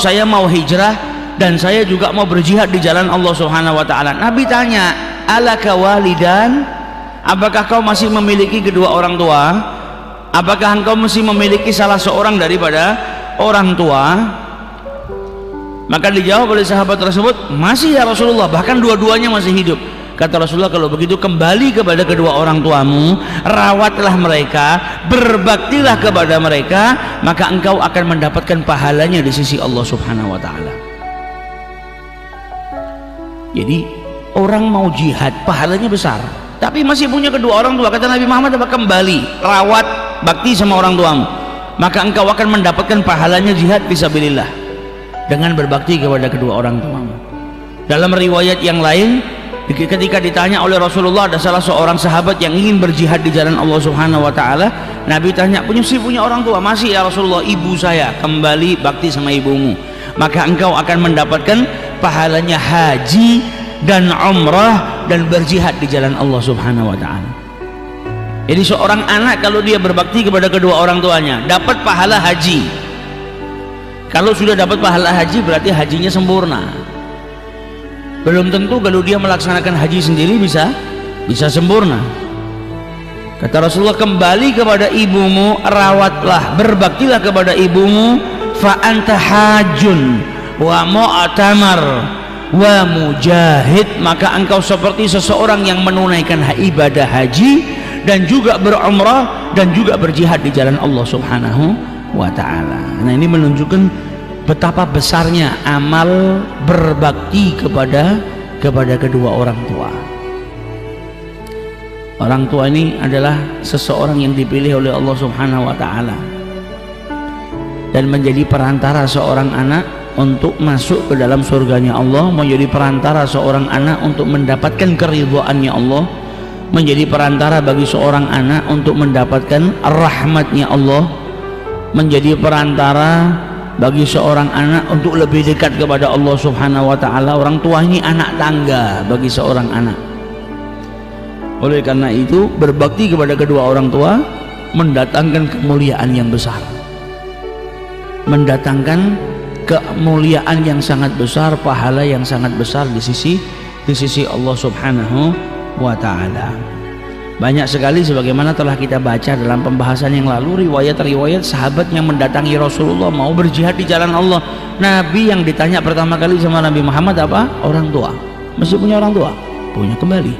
saya mau hijrah dan saya juga mau berjihad di jalan Allah Subhanahu wa taala. Nabi tanya, alaka walidan, apakah kau masih memiliki kedua orang tua? Apakah engkau masih memiliki salah seorang daripada orang tua? Maka dijawab oleh sahabat tersebut, masih ya Rasulullah, bahkan dua-duanya masih hidup. Kata Rasulullah, kalau begitu kembali kepada kedua orang tuamu, rawatlah mereka, berbaktilah kepada mereka, maka engkau akan mendapatkan pahalanya di sisi Allah Subhanahu wa taala. Jadi orang mau jihad pahalanya besar, tapi masih punya kedua orang tua. Kata Nabi Muhammad, kembali rawat, bakti sama orang tuamu, maka engkau akan mendapatkan pahalanya jihad fisabilillah dengan berbakti kepada kedua orang tuamu. Dalam riwayat yang lain, ketika ditanya oleh Rasulullah, ada salah seorang sahabat yang ingin berjihad di jalan Allah Subhanahu wa taala. Nabi tanya, punya orang tua? Masih ya Rasulullah, ibu saya. Kembali bakti sama ibumu, maka engkau akan mendapatkan pahalanya haji dan umrah dan berjihad di jalan Allah Subhanahu wa taala. Jadi seorang anak kalau dia berbakti kepada kedua orang tuanya dapat pahala haji. Kalau sudah dapat pahala haji berarti hajinya sempurna. Belum tentu kalau dia melaksanakan haji sendiri bisa sempurna. Kata Rasulullah, kembali kepada ibumu, rawatlah, berbaktilah kepada ibumu, fa anta hajun wa mu'tamar wa mujahid, maka engkau seperti seseorang yang menunaikan ibadah haji dan juga berumrah dan juga berjihad di jalan Allah Subhanahu wa taala. Nah, ini menunjukkan betapa besarnya amal berbakti kepada kedua orang tua. Orang tua ini adalah seseorang yang dipilih oleh Allah Subhanahu wa taala dan menjadi perantara seorang anak untuk masuk ke dalam surganya Allah, menjadi perantara seorang anak untuk mendapatkan keridhaannya Allah, menjadi perantara bagi seorang anak untuk mendapatkan rahmatnya Allah, menjadi perantara bagi seorang anak untuk lebih dekat kepada Allah Subhanahu wa taala. Orang tua ini anak tangga bagi seorang anak. Oleh karena itu, berbakti kepada kedua orang tua mendatangkan kemuliaan yang besar, mendatangkan kemuliaan yang sangat besar, pahala yang sangat besar di sisi Allah Subhanahu wa taala. Banyak sekali sebagaimana telah kita baca dalam pembahasan yang lalu, riwayat-riwayat sahabat yang mendatangi Rasulullah mau berjihad di jalan Allah. Nabi yang ditanya pertama kali sama Nabi Muhammad apa? Orang tua. Masih punya orang tua? Punya, kembali.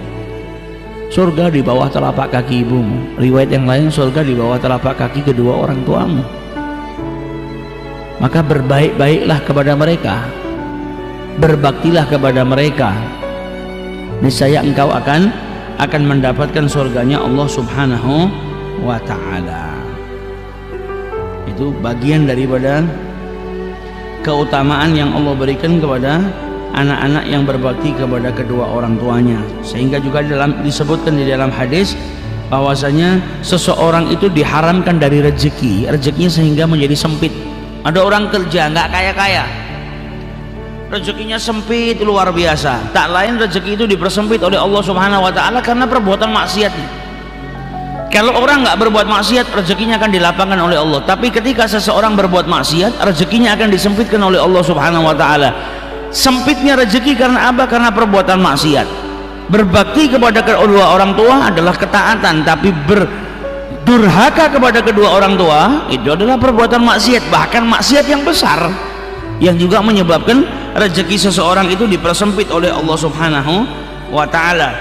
Surga di bawah telapak kaki ibumu. Riwayat yang lain, surga di bawah telapak kaki kedua orang tuamu. Maka berbaik-baiklah kepada mereka, berbaktilah kepada mereka, niscaya engkau akan mendapatkan surganya Allah Subhanahu wa ta'ala. Itu bagian daripada keutamaan yang Allah berikan kepada anak-anak yang berbakti kepada kedua orang tuanya. Sehingga juga disebutkan di dalam hadis bahwasanya seseorang itu diharamkan dari rezekinya sehingga menjadi sempit. Ada orang kerja nggak kaya-kaya, rezekinya sempit luar biasa. Tak lain rezeki itu dipersempit oleh Allah Subhanahu wa taala karena perbuatan maksiatnya. Kalau orang nggak berbuat maksiat, rezekinya akan dilapangkan oleh Allah. Tapi ketika seseorang berbuat maksiat, rezekinya akan disempitkan oleh Allah Subhanahu wa taala. Sempitnya rezeki karena apa? Karena perbuatan maksiat. Berbakti kepada kedua orang tua adalah ketaatan, tapi berdurhaka kepada kedua orang tua itu adalah perbuatan maksiat, bahkan maksiat yang besar, yang juga menyebabkan rezeki seseorang itu dipersempit oleh Allah Subhanahu wa ta'ala.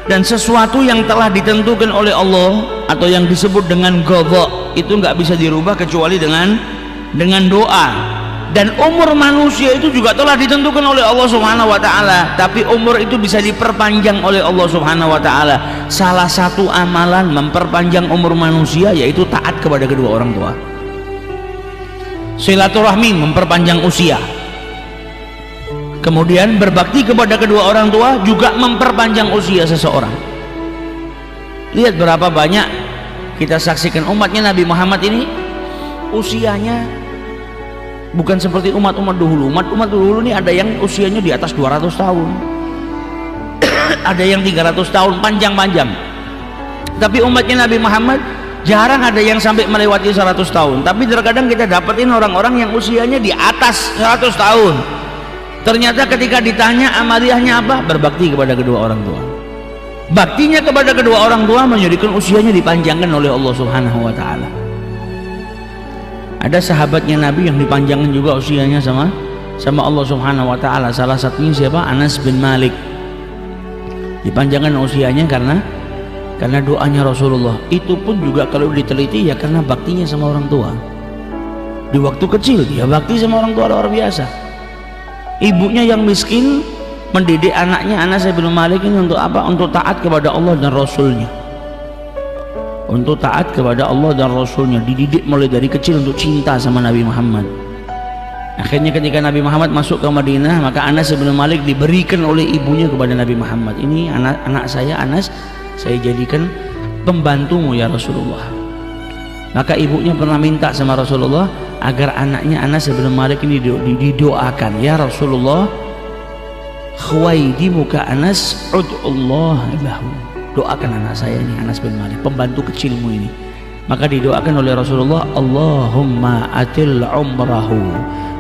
Dan sesuatu yang telah ditentukan oleh Allah atau yang disebut dengan qadha itu nggak bisa dirubah kecuali dengan doa. Dan umur manusia itu juga telah ditentukan oleh Allah Subhanahu wa ta'ala, tapi umur itu bisa diperpanjang oleh Allah Subhanahu wa ta'ala. Salah satu amalan memperpanjang umur manusia yaitu taat kepada kedua orang tua. Silaturahmi memperpanjang usia. Kemudian berbakti kepada kedua orang tua juga memperpanjang usia seseorang. Lihat berapa banyak kita saksikan umatnya Nabi Muhammad ini usianya bukan seperti umat-umat dahulu. Umat dahulu ini ada yang usianya di atas 200 tahun ada yang 300 tahun, panjang-panjang. Tapi umatnya Nabi Muhammad Jarang ada yang sampai melewati 100 tahun, tapi terkadang kita dapetin orang-orang yang usianya di atas 100 tahun. Ternyata ketika ditanya amaliyahnya apa? Berbakti kepada kedua orang tua. Baktinya kepada kedua orang tua menjadikan usianya dipanjangkan oleh Allah Subhanahu wa taala. Ada sahabatnya Nabi yang dipanjangkan juga usianya sama Allah Subhanahu wa taala. Salah satunya siapa? Anas bin Malik. Dipanjangkan usianya karena doanya Rasulullah. Itu pun juga kalau diteliti ya karena baktinya sama orang tua. Di waktu kecil dia bakti sama orang tua luar biasa. Ibunya yang miskin mendidik anaknya Anas bin Malik ini untuk apa? Untuk taat kepada Allah dan Rasulnya. Untuk taat kepada Allah dan Rasulnya. Dididik mulai dari kecil untuk cinta sama Nabi Muhammad. Akhirnya ketika Nabi Muhammad masuk ke Madinah, maka Anas bin Malik diberikan oleh ibunya kepada Nabi Muhammad. Ini anak saya Anas, saya jadikan pembantumu ya Rasulullah. Maka ibunya pernah minta sama Rasulullah agar anaknya Anas bin Malik ini didoakan, ya Rasulullah, khawaidimuka Anas ud'ullah lahu, doakan anak saya ini Anas bin Malik, pembantu kecilmu ini. Maka didoakan oleh Rasulullah, Allahumma atil umrahu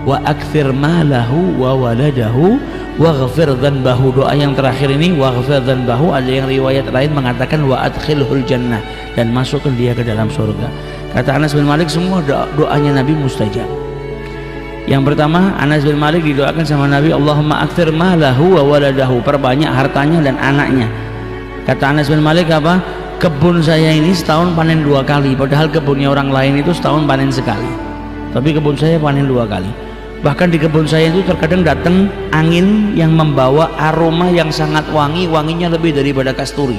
wa akthir malahu wa waladahu waghfir dhanbahu. Doa yang terakhir ini waghfir dhanbahu, ada yang riwayat lain mengatakan wa adkhilhul jannah, dan masukkan dia ke dalam surga. Kata Anas bin Malik, semua doanya Nabi mustajab. Yang pertama, Anas bin Malik didoakan sama Nabi, Allahumma akthir malahu wa waladahu, perbanyak hartanya dan anaknya. Kata Anas bin Malik apa? Kebun saya ini setahun panen 2 kali, padahal kebunnya orang lain itu setahun panen sekali, tapi kebun saya panen 2 kali. Bahkan di kebun saya itu terkadang datang angin yang membawa aroma yang sangat wangi, wanginya lebih daripada kasturi.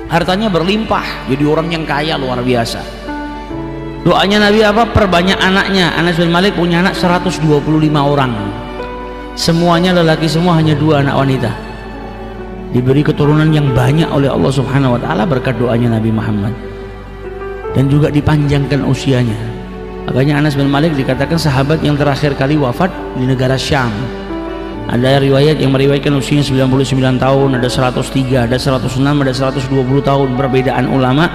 Hartanya berlimpah, jadi orang yang kaya luar biasa. Doanya Nabi apa? Perbanyak anaknya. Anas bin Malik punya anak 125 orang, semuanya lelaki semua, hanya 2 anak wanita. Diberi keturunan yang banyak oleh Allah Subhanahu wa taala berkat doanya Nabi Muhammad, dan juga dipanjangkan usianya. Makanya Anas bin Malik dikatakan sahabat yang terakhir kali wafat di negara Syam. Ada riwayat yang meriwayatkan usianya 99 tahun, ada 103, ada 106, ada 120 tahun. Perbedaan ulama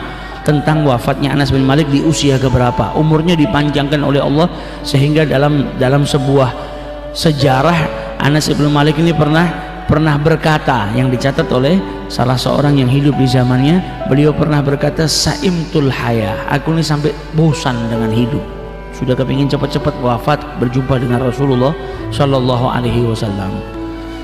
tentang wafatnya Anas bin Malik di usia keberapa. Umurnya dipanjangkan oleh Allah sehingga dalam sebuah sejarah Anas bin Malik ini pernah berkata, yang dicatat oleh salah seorang yang hidup di zamannya, beliau pernah berkata, saimtul haya, aku ini sampai bosan dengan hidup, sudah kepingin cepat-cepat wafat berjumpa dengan Rasulullah Shallallahu Alaihi Wasallam.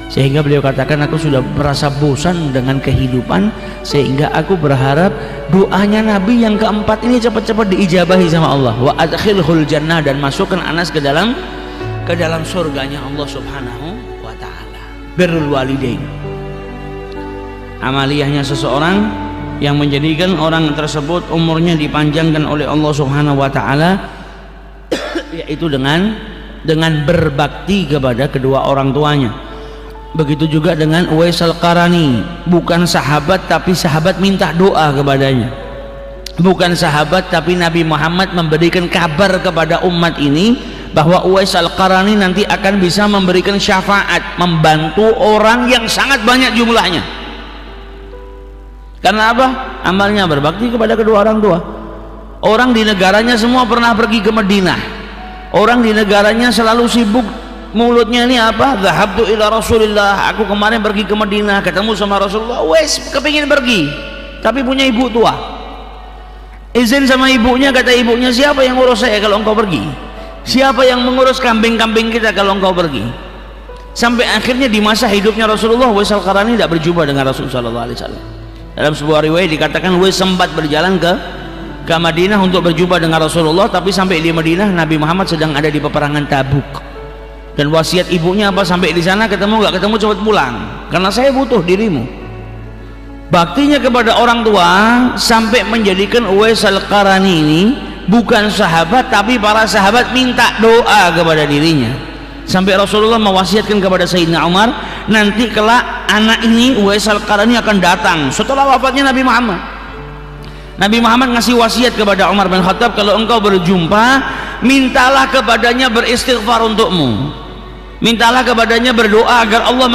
Sehingga beliau katakan, aku sudah merasa bosan dengan kehidupan, sehingga aku berharap doanya Nabi yang keempat ini cepat-cepat diijabahi sama Allah. Wa adkhilhul jannah, dan masukkan Anas ke dalam surganya Allah Subhanahu wa taala. Birrul walidain, amaliyahnya seseorang yang menjadikan orang tersebut umurnya dipanjangkan oleh Allah Subhanahu wa taala, yaitu dengan berbakti kepada kedua orang tuanya. Begitu juga dengan Uwais Al-Qarani, bukan sahabat tapi sahabat minta doa kepadanya, bukan sahabat tapi Nabi Muhammad memberikan kabar kepada umat ini bahwa Uwais Al-Qarani nanti akan bisa memberikan syafaat, membantu orang yang sangat banyak jumlahnya. Karena apa? Amalnya berbakti kepada kedua orang tua. Orang di negaranya semua pernah pergi ke Madinah, orang di negaranya selalu sibuk, mulutnya ini apa? Zahabtu ila Rasulillah, aku kemarin pergi ke Madinah ketemu sama Rasulullah. Wes kepingin pergi tapi punya ibu tua, izin sama ibunya, kata ibunya, siapa yang ngurus saya kalau engkau pergi? Siapa yang mengurus kambing-kambing kita kalau engkau pergi? Sampai akhirnya di masa hidupnya Rasulullah, Uwais Al-Qarani tidak berjumpa dengan Rasulullah SAW. Dalam sebuah riwayat dikatakan Uwais sempat berjalan ke Madinah untuk berjumpa dengan Rasulullah, tapi sampai di Madinah Nabi Muhammad sedang ada di peperangan Tabuk. Dan wasiat ibunya apa? Sampai di sana ketemu nggak ketemu, cepat pulang, karena saya butuh dirimu. Baktinya kepada orang tua sampai menjadikan Uwais Al-Qarani ini bukan sahabat, tapi para sahabat minta doa kepada dirinya. Sampai Rasulullah mewasiatkan kepada Sayyidina Umar, nanti kelak anak ini Uwais Al-Qarani akan datang setelah wafatnya Nabi Muhammad. Nabi Muhammad ngasih wasiat kepada Umar bin Khattab, kalau engkau berjumpa, mintalah kepadanya beristighfar untukmu, mintalah kepadanya berdoa agar Allah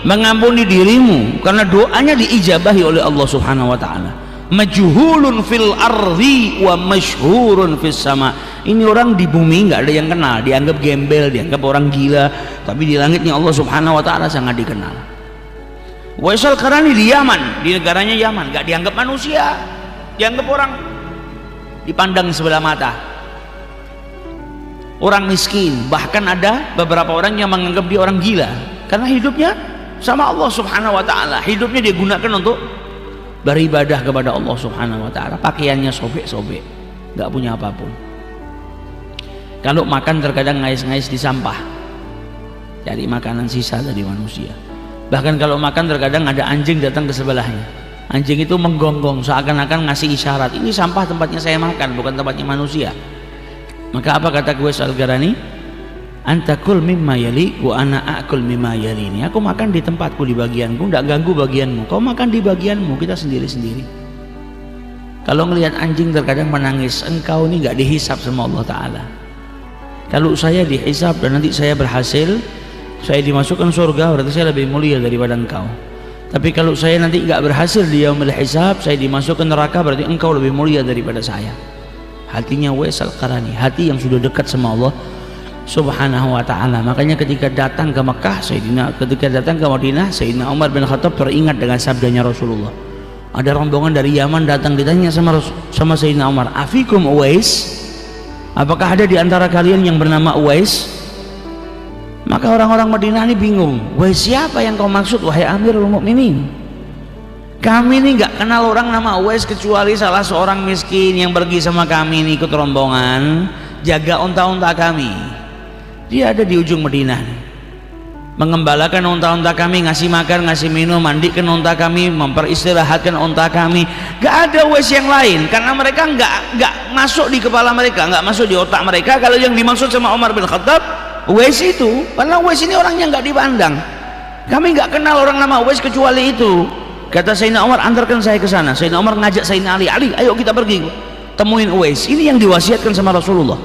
mengampuni dirimu, karena doanya diijabahi oleh Allah Subhanahu wa taala. majhulun fil ardi wa masyhurun fis sama. Ini orang di bumi nggak ada yang kenal, dianggap gembel, dianggap orang gila, tapi di langitnya Allah Subhanahu wa taala sangat dikenal. Uwais Al-Qarani di Yaman, di negaranya Yaman, nggak dianggap manusia, dianggap orang dipandang sebelah mata, orang miskin. Bahkan ada beberapa orang yang menganggap dia orang gila karena hidupnya sama Allah Subhanahu wa taala, hidupnya dia gunakan untuk beribadah kepada Allah Subhanahu wa taala, pakaiannya sobek-sobek, nggak punya apapun. Kalau makan terkadang ngais-ngais di sampah, cari makanan sisa dari manusia. Bahkan kalau makan terkadang ada anjing datang ke sebelahnya, anjing itu menggonggong seakan-akan ngasih isyarat, ini sampah tempatnya saya makan, bukan tempatnya manusia. Maka apa kata Uwais Al-Qarani? Antakul mimma yali wa ana akul mimma yalini. Aku makan di tempatku, di bagianku, tidak ganggu bagianmu. Kau makan di bagianmu, kita sendiri-sendiri. Kalau ngelihat anjing terkadang menangis, engkau ini nggak dihisap sama Allah Ta'ala. Kalau saya dihisap dan nanti saya berhasil, saya dimasukkan surga, berarti saya lebih mulia daripada engkau. Tapi kalau saya nanti nggak berhasil di yaumil hisab, saya dimasukkan neraka, berarti engkau lebih mulia daripada saya. Hatinya Uwais Al-Qarani, hati yang sudah dekat sama Allah Subhanahu wa ta'ala. Makanya ketika datang ke Mekah, ketika datang ke Madinah, Sayyidina Umar bin Khattab teringat dengan sabdanya Rasulullah. Ada rombongan dari Yaman datang, ditanya sama Sayyidina Umar, afikum Uwais, apakah ada di antara kalian yang bernama Uwais? Maka orang-orang Madinah ini bingung, Uwais siapa yang kau maksud wahai Amirul Mukminin? Kami ini nggak kenal orang nama Uwais kecuali salah seorang miskin yang pergi sama kami ini, ikut rombongan jaga unta-unta kami. Dia ada di ujung Madinah, mengembalakan unta-unta kami, ngasih makan, ngasih minum, mandikan unta kami, memperistirahatkan unta kami. Gak ada Uwais yang lain, karena mereka nggak masuk di kepala mereka, nggak masuk di otak mereka kalau yang dimaksud sama Umar bin Khattab Uwais itu. Karena Uwais ini orangnya nggak dipandang. Kami nggak kenal orang nama Uwais kecuali itu. Kata Sayyidina Umar, antarkan saya ke sana. Sayyidina Umar ngajak Sayyidina Ali, ayo kita pergi temuin Uwais. Ini yang diwasiatkan sama Rasulullah.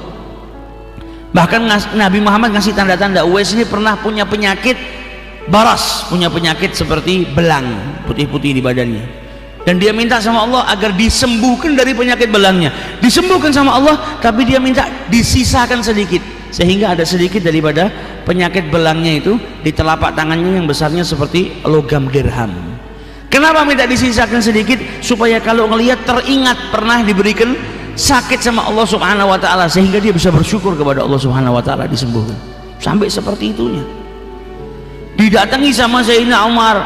Bahkan Nabi Muhammad ngasih tanda-tanda Uwais ini pernah punya penyakit baras, punya penyakit seperti belang putih-putih di badannya, dan dia minta sama Allah agar disembuhkan dari penyakit belangnya. Disembuhkan sama Allah, tapi dia minta disisakan sedikit, sehingga ada sedikit daripada penyakit belangnya itu di telapak tangannya yang besarnya seperti logam dirham. Kenapa minta disisakan sedikit? Supaya kalau ngelihat teringat pernah diberikan sakit sama Allah Subhanahu wa ta'ala, sehingga dia bisa bersyukur kepada Allah Subhanahu wa ta'ala, disembuhkan. Sampai seperti itunya. Didatangi sama Sayyidina Umar,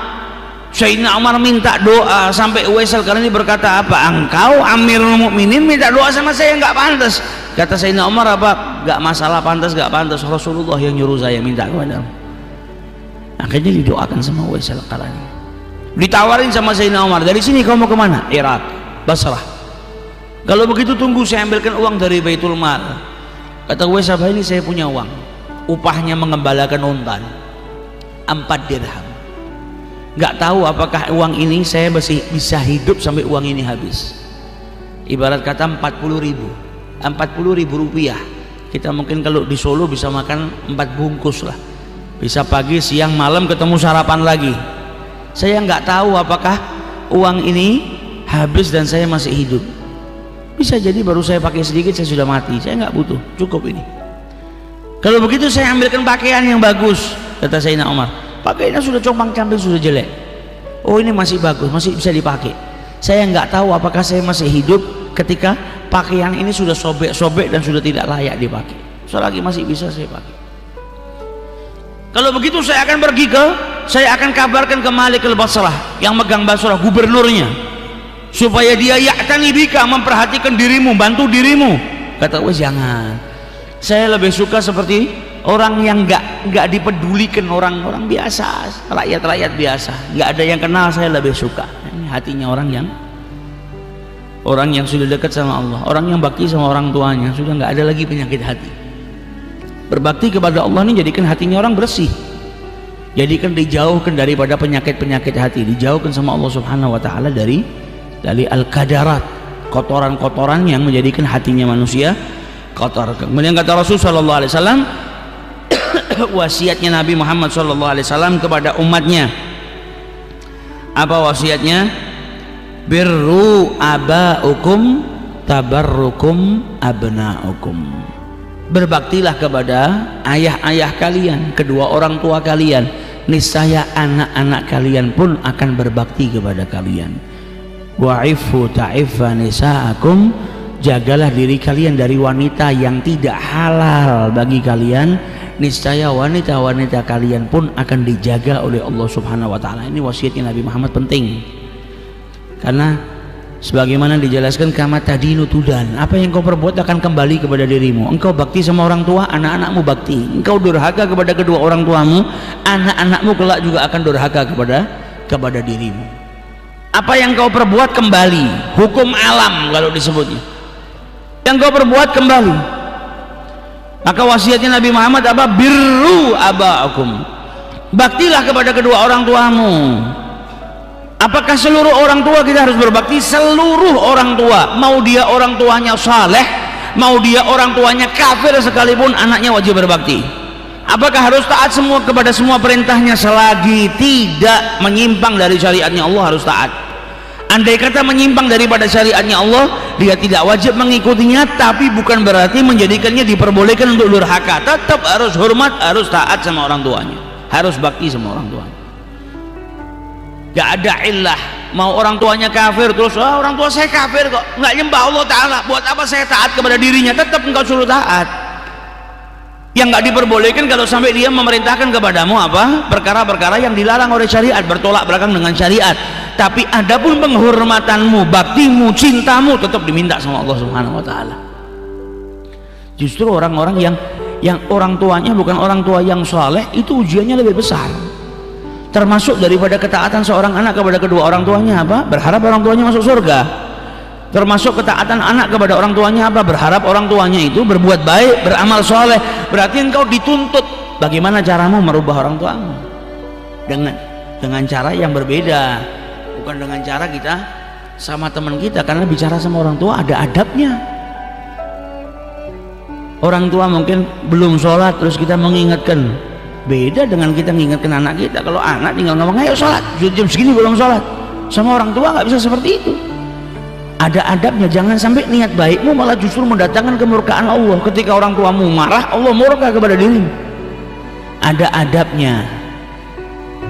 Sayyidina Umar minta doa, sampai Uwais Al-Qarani berkata, apa engkau Amirul Mukminin minta doa sama saya? Nggak pantas. Kata Sayyidina Umar, apa? Nggak masalah pantas nggak pantas, Rasulullah yang nyuruh saya minta kepada. Akhirnya didoakan sama Uwais Al-Qarani. Ditawarin sama Sayyidina Umar, dari sini kau mau kemana? Irak, Basrah. Kalau begitu tunggu saya ambilkan uang dari Baitul Mal. Kata Uwais, apa ini? Saya punya uang, upahnya mengembalakan unta 4 dirham. Nggak tahu apakah uang ini saya masih bisa hidup sampai uang ini habis. Ibarat kata 40.000 rupiah. Kita mungkin kalau di Solo bisa makan 4 bungkus lah, bisa pagi siang malam ketemu sarapan lagi. Saya nggak tahu apakah uang ini habis dan saya masih hidup. Bisa jadi baru saya pakai sedikit saya sudah mati, saya nggak butuh, cukup ini. Kalau begitu saya ambilkan pakaian yang bagus. Kata Sayyidina Umar, pakaiannya sudah compang-camping, sudah jelek. Oh ini masih bagus, masih bisa dipakai. Saya nggak tahu apakah saya masih hidup ketika pakaian ini sudah sobek-sobek dan sudah tidak layak dipakai. Selagi masih bisa saya pakai. Kalau begitu saya akan kabarkan ke Malik al-Basrah yang megang Basrah, gubernurnya, supaya dia ya'tani bika, memperhatikan dirimu, bantu dirimu. Kata Uwais, jangan, saya lebih suka seperti orang yang nggak dipedulikan, orang biasa, rakyat biasa, nggak ada yang kenal, saya lebih suka. Ini hatinya orang yang sudah dekat sama Allah, orang yang bakti sama orang tuanya, sudah nggak ada lagi penyakit hati. Berbakti kepada Allah ini jadikan hatinya orang bersih, jadikan dijauhkan daripada penyakit-penyakit hati, dijauhkan sama Allah Subhanahu wa ta'ala dari al-qadarat, kotoran-kotoran yang menjadikan hatinya manusia kotor. Kemudian kata Rasul sallallahu alaihi wasallam, wasiatnya Nabi Muhammad sallallahu alaihi wasallam kepada umatnya. Apa wasiatnya? birru abaukum tabarrukum abnaukum. Berbaktilah kepada ayah-ayah kalian, kedua orang tua kalian, niscaya anak-anak kalian pun akan berbakti kepada kalian. Wa'ifu ta'iffa nisa'akum, jagalah diri kalian dari wanita yang tidak halal bagi kalian, niscaya wanita-wanita kalian pun akan dijaga oleh Allah Subhanahu wa taala. Ini wasiatnya Nabi Muhammad penting. Karena sebagaimana dijelaskan, kama tadinu tudan, apa yang kau perbuat akan kembali kepada dirimu. Engkau bakti sama orang tua, anak-anakmu bakti. Engkau durhaka kepada kedua orang tuamu, anak-anakmu kelak juga akan durhaka kepada dirimu. Apa yang kau perbuat kembali, hukum alam kalau disebutnya, yang kau perbuat kembali. Maka wasiatnya Nabi Muhammad apa? Birru abaakum, baktilah kepada kedua orang tuamu. Apakah seluruh orang tua kita harus berbakti? Seluruh orang tua, mau dia orang tuanya saleh, mau dia orang tuanya kafir sekalipun, anaknya wajib berbakti. Apakah harus taat semua kepada semua perintahnya? Selagi tidak menyimpang dari syariatnya Allah harus taat. Andai kata menyimpang daripada syariatnya Allah, dia tidak wajib mengikutinya, tapi bukan berarti menjadikannya diperbolehkan untuk durhaka. Tetap harus hormat, harus taat sama orang tuanya, harus bakti sama orang tuanya. Gak ada illah, mau orang tuanya kafir terus orang tua saya kafir kok, nggak nyembah Allah Ta'ala, buat apa saya taat kepada dirinya? Tetap engkau suruh taat. Yang nggak diperbolehkan kalau sampai dia memerintahkan kepadamu apa? Perkara-perkara yang dilarang oleh syariat, bertolak belakang dengan syariat. Tapi adapun penghormatanmu, baktimu, cintamu tetap diminta sama Allah Subhanahu wa taala. Justru orang-orang yang orang tuanya bukan orang tua yang saleh, itu ujiannya lebih besar. Termasuk daripada ketaatan seorang anak kepada kedua orang tuanya apa? Berharap orang tuanya masuk surga. Termasuk ketaatan anak kepada orang tuanya apa? Berharap orang tuanya itu berbuat baik, beramal soleh. Berarti engkau dituntut bagaimana caramu merubah orang tuamu dengan cara yang berbeda, bukan dengan cara kita sama teman kita. Karena bicara sama orang tua ada adabnya. Orang tua mungkin belum sholat terus kita mengingatkan, beda dengan kita mengingatkan anak kita. Kalau anak tinggal ngomong ayo sholat, jam segini belum sholat, sama orang tua nggak bisa seperti itu. Ada adabnya, jangan sampai niat baikmu malah justru mendatangkan kemurkaan Allah. Ketika orang tuamu marah, Allah murka kepada dirimu. Ada adabnya.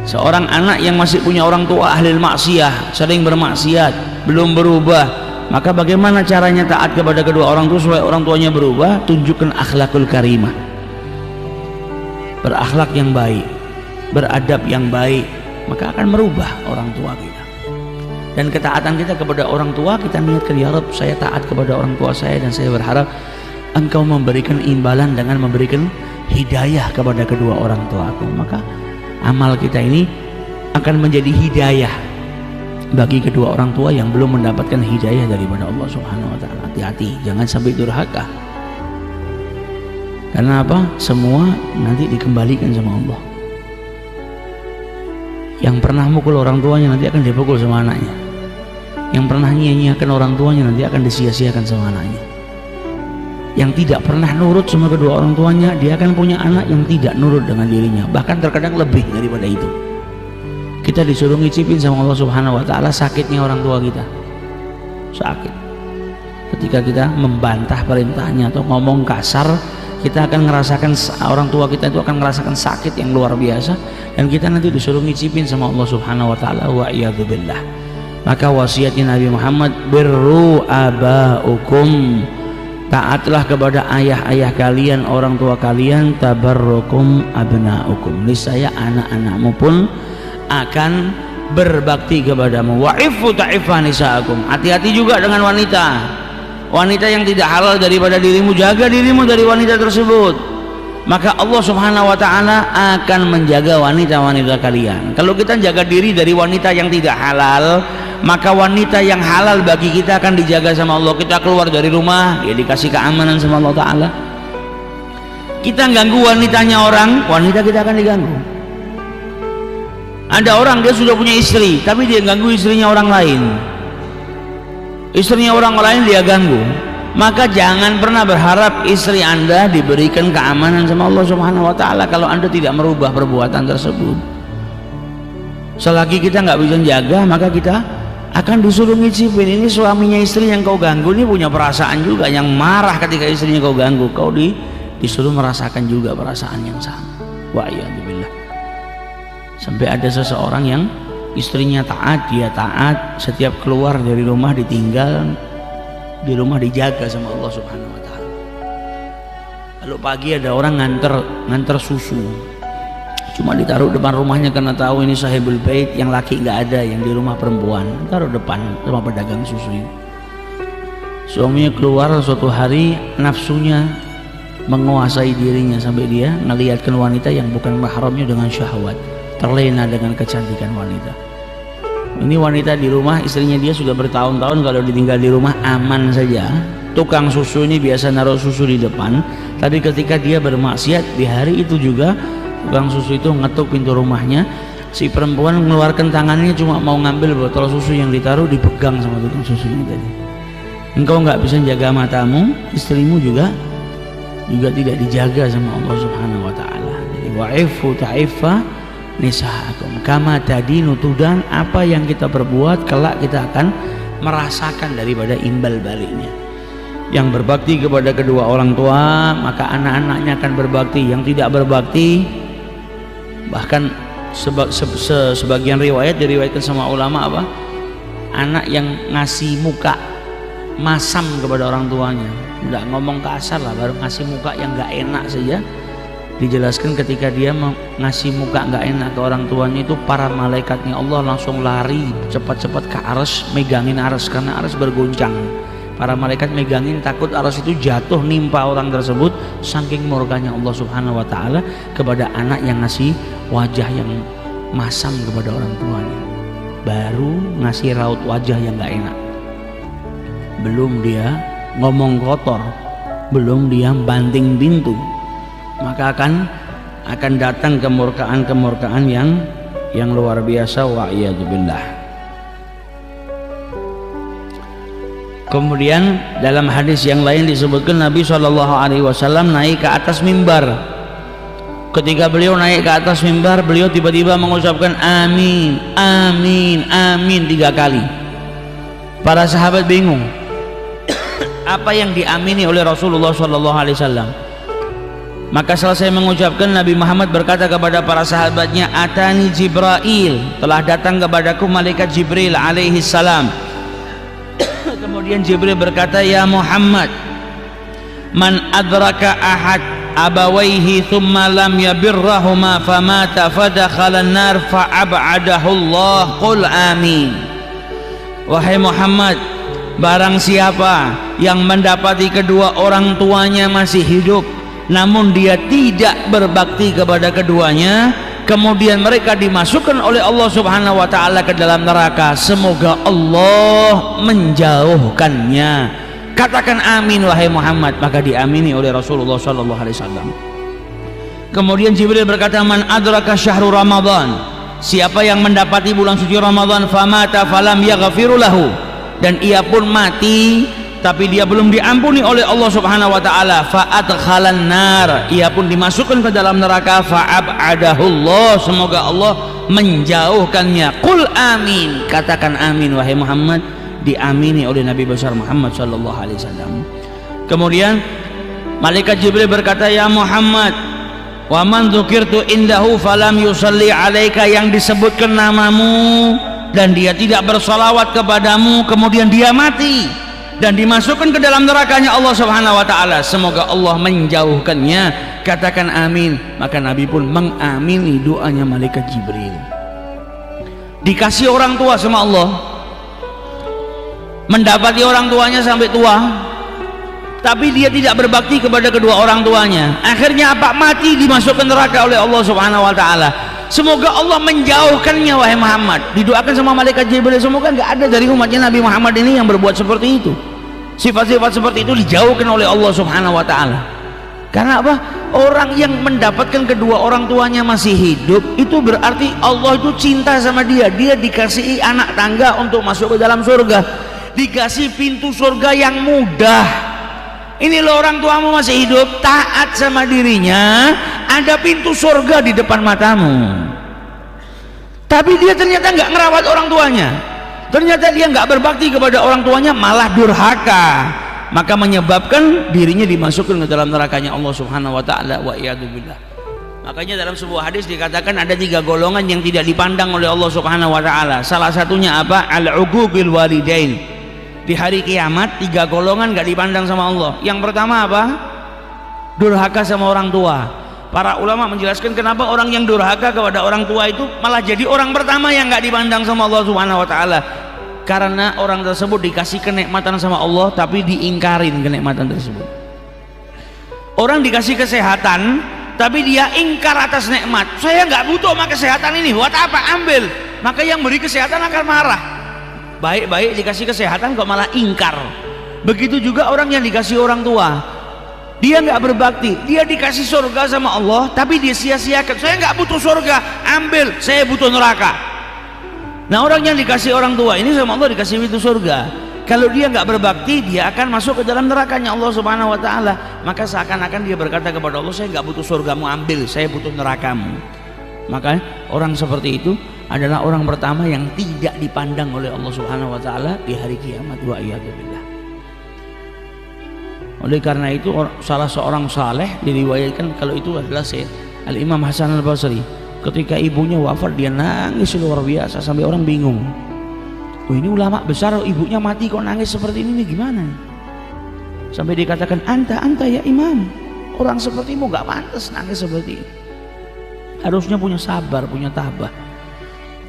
Seorang anak yang masih punya orang tua ahli maksiyah, sering bermaksiat, belum berubah, maka bagaimana caranya taat kepada kedua orang tua supaya orang tuanya berubah? Tunjukkan akhlakul karimah, berakhlak yang baik, beradab yang baik, maka akan merubah orang tua kita. Dan ketaatan kita kepada orang tua, kita niatkan, ya Rabb, saya taat kepada orang tua saya dan saya berharap Engkau memberikan imbalan dengan memberikan hidayah kepada kedua orang tuaku. Maka amal kita ini akan menjadi hidayah bagi kedua orang tua yang belum mendapatkan hidayah daripada Allah Subhanahu wa taala. Hati-hati, jangan sampai durhaka. Karena apa? Semua nanti dikembalikan sama Allah. Yang pernah mukul orang tuanya nanti akan dipukul sama anaknya. Yang pernah nyanyiakan orang tuanya nanti akan disia-siakan sama anaknya. Yang tidak pernah nurut sama kedua orang tuanya, dia akan punya anak yang tidak nurut dengan dirinya, bahkan terkadang lebih daripada itu. Kita disuruh ngicipin sama Allah Subhanahu wa taala sakitnya orang tua kita. Sakit. Ketika kita membantah perintahnya atau ngomong kasar, kita akan ngerasakan, orang tua kita itu akan merasakan sakit yang luar biasa, dan kita nanti disuruh ngicipin sama Allah Subhanahu wa taala. Wa iyadzubillah. Maka wasiatnya Nabi Muhammad, birru abaukum, taatlah kepada ayah-ayah kalian, orang tua kalian, tabarrukum abnaukum, niscaya anak-anakmu pun akan berbakti kepadamu. Wa'ifu ta'iffa nisa'akum, hati-hati juga dengan wanita. Wanita yang tidak halal daripada dirimu, jaga dirimu dari wanita tersebut. Maka Allah Subhanahu wa taala akan menjaga wanita-wanita kalian. Kalau kita jaga diri dari wanita yang tidak halal, maka wanita yang halal bagi kita akan dijaga sama Allah. Kita keluar dari rumah, dia dikasih keamanan sama Allah taala. Kita ganggu wanitanya orang, wanita kita akan diganggu. Ada orang dia sudah punya istri, tapi dia ganggu istrinya orang lain. Istrinya orang lain dia ganggu. Maka jangan pernah berharap istri Anda diberikan keamanan sama Allah Subhanahu wa taala kalau Anda tidak merubah perbuatan tersebut. Selagi kita nggak bisa jaga, maka kita akan disuruh ngicipin. Ini suaminya istri yang kau ganggu ini punya perasaan juga, yang marah ketika istrinya kau ganggu, kau disuruh merasakan juga perasaan yang sama. Wa'iyadzubillah. Sampai ada seseorang yang istrinya taat, dia taat, setiap keluar dari rumah ditinggal, di rumah dijaga sama Allah Subhanahu wa taala. Lalu pagi ada orang nganter susu, cuma ditaruh depan rumahnya karena tahu ini sahibul bait, yang laki nggak ada, yang di rumah perempuan, taruh depan rumah pedagang susu ini. Suaminya keluar suatu hari, nafsunya menguasai dirinya sampai dia ngelihatkan wanita yang bukan mahramnya dengan syahwat, terlena dengan kecantikan wanita. Ini wanita di rumah, istrinya dia sudah bertahun-tahun kalau ditinggal di rumah aman saja. Tukang susu ini biasa naruh susu di depan, tapi ketika dia bermaksiat di hari itu juga tukang susu itu ngetuk pintu rumahnya. Si perempuan mengeluarkan tangannya cuma mau ngambil botol susu yang ditaruh, dipegang sama tukang susu ini tadi. Engkau nggak bisa jaga matamu, istrimu juga tidak dijaga sama Allah Subhanahu wa taala. Jadi wa'ifu ta'iffa nisa'akum kama tadinu tudan, apa yang kita perbuat kelak kita akan merasakan daripada imbal baliknya. Yang berbakti kepada kedua orang tua, maka anak-anaknya akan berbakti. Yang tidak berbakti, bahkan sebagian riwayat diriwayatkan sama ulama apa? Anak yang ngasih muka masam kepada orang tuanya, nggak ngomong kasar lah, baru ngasih muka yang nggak enak saja. Dijelaskan ketika dia ngasih muka nggak enak ke orang tuanya itu, para malaikatnya Allah langsung lari cepat-cepat ke arsy, megangin arsy karena arsy bergoncang. Para malaikat megangin, takut arsy itu jatuh nimpa orang tersebut, saking murkanya Allah Subhanahu wa taala kepada anak yang ngasih wajah yang masam kepada orang tuanya. Baru ngasih raut wajah yang nggak enak, belum dia ngomong kotor, belum dia banting pintu, maka akan datang kemurkaan yang luar biasa. Wa'iyadzubillah. Kemudian dalam hadis yang lain disebutkan Nabi SAW naik ke atas mimbar. Ketika beliau naik ke atas mimbar, beliau tiba-tiba mengucapkan amin, amin, amin 3 kali. Para sahabat bingung, apa yang diamini oleh Rasulullah SAW. Maka selesai mengucapkan, Nabi Muhammad berkata kepada para sahabatnya, atani Jibril, telah datang kepadaku malaikat Jibril alaihi salam. Kemudian Jibril berkata, ya Muhammad, man adraka ahad abawaihi thumma lam yabirrahuma famata fadakhala an-nar fa'ab'adahu Allah, qul amin. Wahai Muhammad, barang siapa yang mendapati kedua orang tuanya masih hidup namun dia tidak berbakti kepada keduanya, kemudian mereka dimasukkan oleh Allah Subhanahu wa taala ke dalam neraka, semoga Allah menjauhkannya. Katakan amin wahai Muhammad, maka diamini oleh Rasulullah sallallahu alaihi wasallam. Kemudian Jibril berkata, man adraka syahrul Ramadan, siapa yang mendapati bulan suci Ramadan famata falam yaghfiru lahu, dan ia pun mati tapi dia belum diampuni oleh Allah Subhanahu wa taala, fa'adkhalan nar, ia pun dimasukkan ke dalam neraka, fa'ab'adahullah, semoga Allah menjauhkannya. Qul amin, katakan amin wahai Muhammad, diamini oleh Nabi besar Muhammad sallallahu alaihi wasallam. Kemudian malaikat Jibril berkata, ya Muhammad, wa man dzukirtu indahu falam yusalli alaika, yang disebutkan namamu dan dia tidak bersalawat kepadamu, kemudian dia mati dan dimasukkan ke dalam nerakanya Allah Subhanahu wa taala, semoga Allah menjauhkannya. Katakan amin, maka Nabi pun mengamini doanya malaikat Jibril. Dikasih orang tua sama Allah, mendapati orang tuanya sampai tua, tapi dia tidak berbakti kepada kedua orang tuanya, akhirnya apa? Mati, dimasukkan neraka oleh Allah Subhanahu wa taala. Semoga Allah menjauhkannya wahai Muhammad. Didoakan sama malaikat Jibril, semoga nggak ada dari umatnya Nabi Muhammad ini yang berbuat seperti itu. Sifat-sifat seperti itu dijauhkan oleh Allah Subhanahu wa taala. Karena apa? Orang yang mendapatkan kedua orang tuanya masih hidup, itu berarti Allah itu cinta sama dia. Dia dikasihi anak tangga untuk masuk ke dalam surga, dikasih pintu surga yang mudah. Ini loh, orang tuamu masih hidup, taat sama dirinya, ada pintu surga di depan matamu. Tapi dia ternyata nggak ngerawat orang tuanya, Ternyata dia nggak berbakti kepada orang tuanya, malah durhaka, maka menyebabkan dirinya dimasukkan ke dalam nerakanya Allah Subhanahu wa taala, wa iyadzubillah. Makanya dalam sebuah hadis dikatakan ada 3 golongan yang tidak dipandang oleh Allah Subhanahu wa taala. Salah satunya apa? Al-uquqil walidain. Di hari kiamat 3 golongan nggak dipandang sama Allah. Yang pertama apa? Durhaka sama orang tua. Para ulama menjelaskan kenapa orang yang durhaka kepada orang tua itu malah jadi orang pertama yang nggak dipandang sama Allah Subhanahu wa taala. Karena orang tersebut dikasih kenikmatan sama Allah tapi diingkarin kenikmatan tersebut. Orang dikasih kesehatan tapi dia ingkar atas nikmat. Saya nggak butuh sama kesehatan ini, buat apa? Ambil. Maka yang beri kesehatan akan marah. Baik-baik dikasih kesehatan kok malah ingkar. Begitu juga orang yang dikasih orang tua, dia nggak berbakti, dia dikasih surga sama Allah tapi dia sia-siakan. Saya nggak butuh surga, ambil, saya butuh neraka. Nah, orang yang dikasih orang tua ini sama Allah dikasih pintu surga. Kalau dia nggak berbakti, dia akan masuk ke dalam nerakanya Allah Subhanahu wa taala. Maka seakan-akan dia berkata kepada Allah, saya nggak butuh surgamu, ambil, saya butuh nerakamu. Maka orang seperti itu adalah orang pertama yang tidak dipandang oleh Allah Subhanahu wa taala di hari kiamat, wa iyadzubillah. Oleh karena itu salah seorang saleh diriwayatkan kalau itu adalah Sayyid Al-Imam Hasan Al-Basri. Ketika ibunya wafat dia nangis luar biasa sampai orang bingung. Oh, ini ulama besar, ibunya mati kok nangis seperti ini gimana? Sampai dikatakan anta ya imam, orang sepertimu gak pantas nangis seperti ini. Harusnya punya sabar, punya tabah.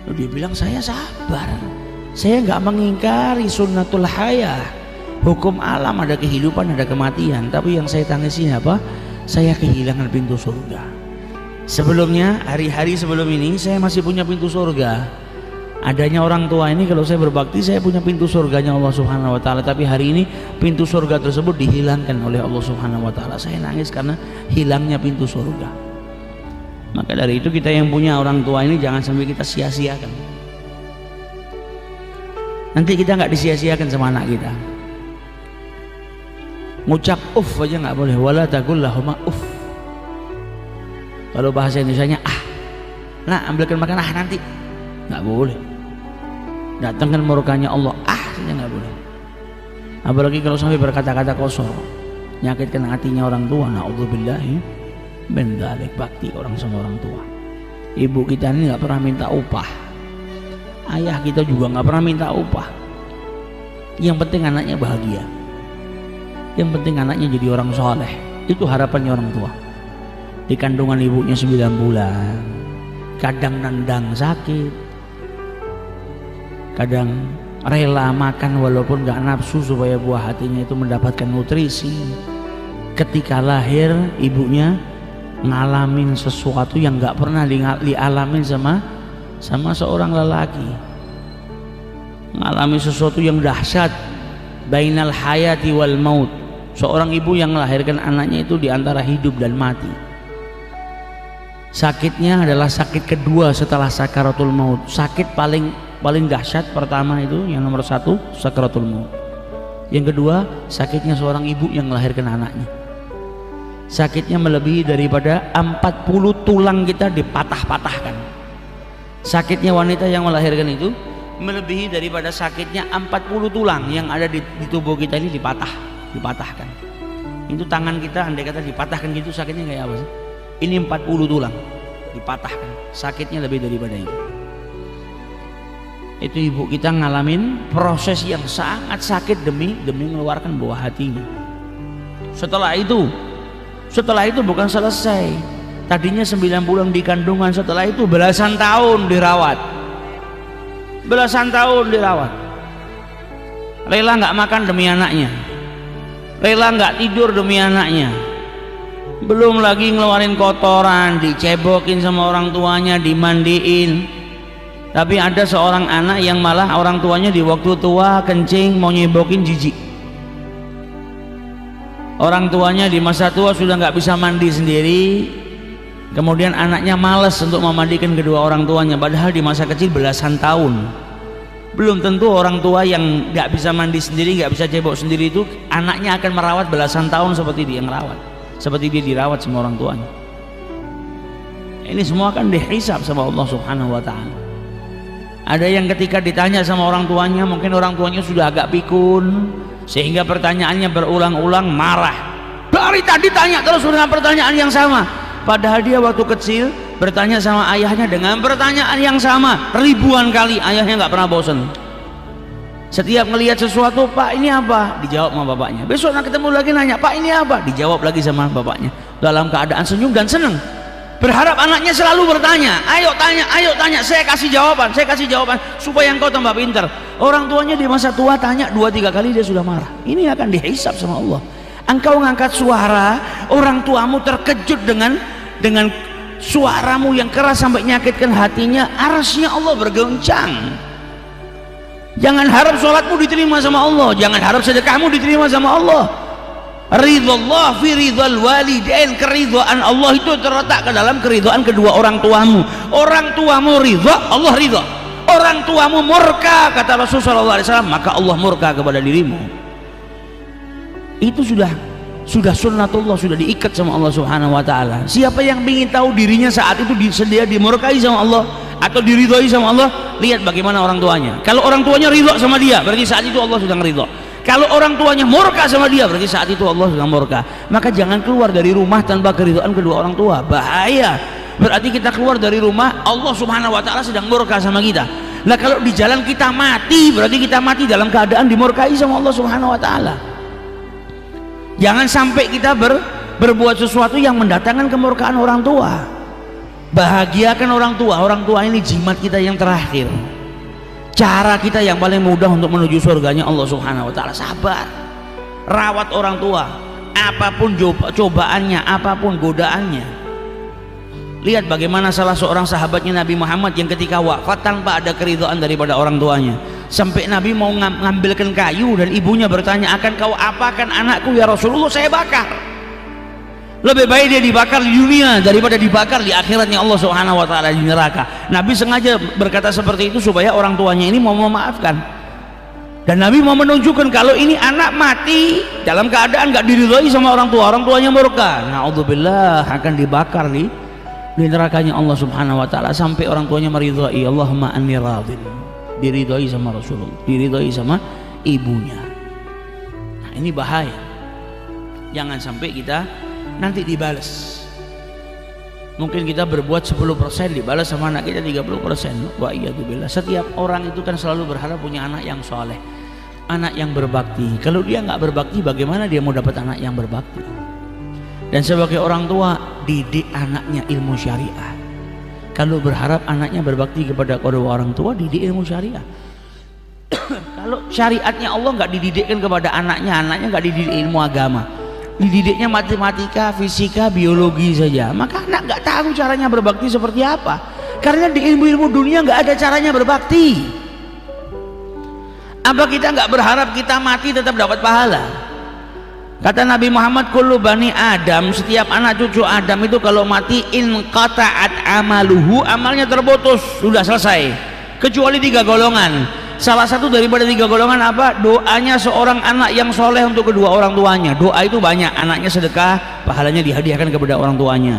Lalu dia bilang saya sabar, saya gak mengingkari sunnatul hayah. Hukum alam ada kehidupan, ada kematian. Tapi yang saya tangisi apa? Saya kehilangan pintu surga. Sebelumnya, hari-hari sebelum ini saya masih punya pintu surga. Adanya orang tua ini kalau saya berbakti, saya punya pintu surganya Allah Subhanahu wa taala. Tapi hari ini pintu surga tersebut dihilangkan oleh Allah Subhanahu wa taala. Saya nangis karena hilangnya pintu surga. Maka dari itu kita yang punya orang tua ini jangan sampai kita sia-siakan. Nanti kita nggak disia-siakan sama anak kita. Ngucap uff aja nggak boleh, wala taqul lahuma uff. Kalau bahasa Indonesianya nah ambilkan makan nanti, nggak boleh. Datangkan murkanya Allah saja nggak boleh. Apalagi kalau sampai berkata-kata kosor, nyakitkan hatinya orang tua. Na'udzubillahi min dzalik. Bakti orang sama orang tua. Ibu kita ini nggak pernah minta upah, ayah kita juga nggak pernah minta upah. Yang penting anaknya bahagia, yang penting anaknya jadi orang soleh. Itu harapannya orang tua. Di kandungan ibunya 9 bulan, kadang nendang sakit, kadang rela makan walaupun gak nafsu supaya buah hatinya itu mendapatkan nutrisi. Ketika lahir ibunya ngalamin sesuatu yang gak pernah dialamin sama seorang lelaki. Ngalami sesuatu yang dahsyat, bainal hayati wal maut. Seorang ibu yang melahirkan anaknya itu di antara hidup dan mati. Sakitnya adalah sakit kedua setelah sakaratul maut. Sakit paling dahsyat pertama itu yang nomor 1 sakaratul maut. Yang kedua sakitnya seorang ibu yang melahirkan anaknya. Sakitnya melebihi daripada 40 tulang kita dipatah-patahkan. Sakitnya wanita yang melahirkan itu melebihi daripada sakitnya 40 tulang yang ada di tubuh kita ini dipatahkan. Itu tangan kita andai kata dipatahkan gitu sakitnya kayak apa sih? Ini 40 tulang dipatahkan, sakitnya lebih daripada itu. Itu ibu kita ngalamin proses yang sangat sakit demi mengeluarkan buah hatinya. Setelah itu bukan selesai. Tadinya 9 bulan di kandungan, setelah itu belasan tahun dirawat. Rela nggak makan demi anaknya, rela nggak tidur demi anaknya. Belum lagi ngeluarin kotoran, dicebokin sama orang tuanya, dimandiin. Tapi ada seorang anak yang malah orang tuanya di waktu tua kencing mau nyebokin jijik. Orang tuanya di masa tua sudah nggak bisa mandi sendiri, kemudian anaknya malas untuk memandikan kedua orang tuanya, padahal di masa kecil belasan tahun. Belum tentu orang tua yang nggak bisa mandi sendiri, nggak bisa cebok sendiri itu anaknya akan merawat belasan tahun seperti dia yang merawat, seperti dia dirawat sama orang tuanya. Ini semua akan dihisab sama Allah Subhanahu wa taala. Ada yang ketika ditanya sama orang tuanya, mungkin orang tuanya sudah agak pikun, sehingga pertanyaannya berulang-ulang, marah. Dari tadi tanya terus dengan pertanyaan yang sama. Padahal dia waktu kecil bertanya sama ayahnya dengan pertanyaan yang sama ribuan kali, ayahnya nggak pernah bosan. Setiap melihat sesuatu, Pak ini apa? Dijawab sama bapaknya. Besok nak ketemu lagi nanya, Pak ini apa? Dijawab lagi sama bapaknya. Dalam keadaan senyum dan senang. Berharap anaknya selalu bertanya, ayo tanya, saya kasih jawaban, supaya engkau tambah pintar. Orang tuanya di masa tua tanya 2-3 kali dia sudah marah. Ini akan dihisab sama Allah. Engkau ngangkat suara, orang tuamu terkejut dengan suaramu yang keras sampai nyakitkan hatinya, arsy-Nya Allah bergoncang. Jangan harap sholatmu diterima sama Allah, jangan harap sedekahmu diterima sama Allah. Ridhallah fi ridhal walidain, keridhaan Allah itu terletak ke dalam keridhaan kedua orang tuamu. Orang tuamu ridha, Allah ridha. Orang tuamu murka, kata Rasulullah SAW, maka Allah murka kepada dirimu. Itu sudah sunnatullah, sudah diikat sama Allah Subhanahu wa taala. Siapa yang ingin tahu dirinya saat itu sedia dimurkai sama Allah atau diridhoi sama Allah, lihat bagaimana orang tuanya. Kalau orang tuanya ridha sama dia, berarti saat itu Allah sedang ridha. Kalau orang tuanya murka sama dia, berarti saat itu Allah sedang murka. Maka jangan keluar dari rumah tanpa keridhaan kedua orang tua, bahaya. Berarti kita keluar dari rumah, Allah Subhanahu wa taala sedang murka sama kita. Nah kalau di jalan kita mati, berarti kita mati dalam keadaan dimurkai sama Allah Subhanahu wa taala. Jangan sampai kita berbuat sesuatu yang mendatangkan kemurkaan orang tua. Bahagiakan orang tua ini jimat kita yang terakhir, cara kita yang paling mudah untuk menuju surganya Allah Subhanahu wa taala. Sabar, rawat orang tua, apapun cobaannya, apapun godaannya. Lihat bagaimana salah seorang sahabatnya Nabi Muhammad yang ketika wafat tanpa ada keridhaan daripada orang tuanya, sampai Nabi mau ngambilkan kayu dan ibunya bertanya, akan kau apakan anakku ya Rasulullah? Saya bakar. Lebih baik dia dibakar di dunia daripada dibakar di akhiratnya Allah Subhanahu wa taala di neraka. Nabi sengaja berkata seperti itu supaya orang tuanya ini mau memaafkan. Dan Nabi mau menunjukkan kalau ini anak mati dalam keadaan gak diridhoi sama orang tuanya murka, naudzubillah, akan dibakar di nerakanya Allah Subhanahu wa taala sampai orang tuanya meridhoi. Allahumma anni radin, diridhoi sama Rasulullah, diridhoi sama ibunya. Nah, ini bahaya. Jangan sampai kita nanti dibalas. Mungkin kita berbuat 10%, dibalas sama anak kita 30%. Wa iyadzubillah. Setiap orang itu kan selalu berharap punya anak yang soleh, anak yang berbakti. Kalau dia nggak berbakti, bagaimana dia mau dapat anak yang berbakti? Dan sebagai orang tua, didik anaknya ilmu syariah. Kalau berharap anaknya berbakti kepada kedua orang tua, didik ilmu syariah. Kalau syariatnya Allah nggak dididikkan kepada anaknya nggak dididik ilmu agama, dididiknya matematika, fisika, biologi saja, maka anak nggak tahu caranya berbakti seperti apa. Karena di ilmu-ilmu dunia nggak ada caranya berbakti. Apa kita nggak berharap kita mati tetap dapat pahala? Kata Nabi Muhammad, kullu bani Adam, setiap anak cucu Adam itu kalau mati inqata'at amaluhu, amalnya terputus, sudah selesai, kecuali 3 golongan. Salah satu daripada 3 golongan apa? Doanya seorang anak yang soleh untuk kedua orang tuanya. Doa itu banyak, anaknya sedekah, pahalanya dihadiahkan kepada orang tuanya.